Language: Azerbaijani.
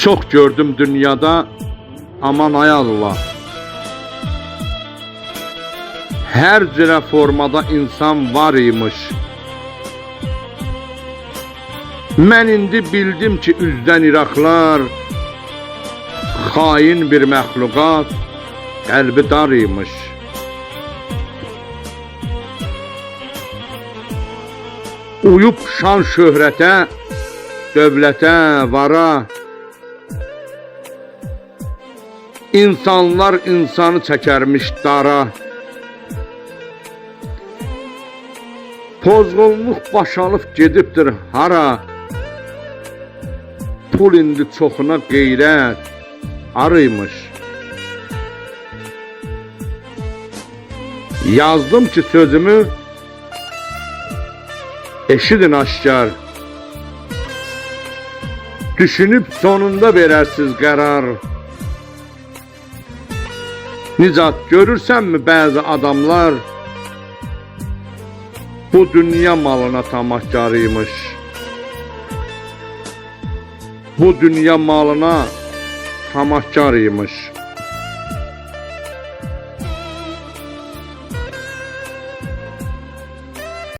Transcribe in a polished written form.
Çok gördüm dünyada, aman ay Allah. Her cürə formada insan var imiş. Mən indi bildim ki, üzdən iraqlar, xain bir məxluqat, qəlbi dar imiş. Uyub şan şöhrətə, dövlətə, vara, İnsanlar insanı çəkərmiş dara. Pozğunluq başalıb gedibdir hara. Pul indi çoxuna qeyrət arıymış. Yazdım ki sözümü, eşidin aşkar. Düşünüb sonunda verərsiz qərar. Nicat, görürsənmi bəzi adamlar bu dünya malına tamahkarıymış. Bu dünya malına tamahkarıymış.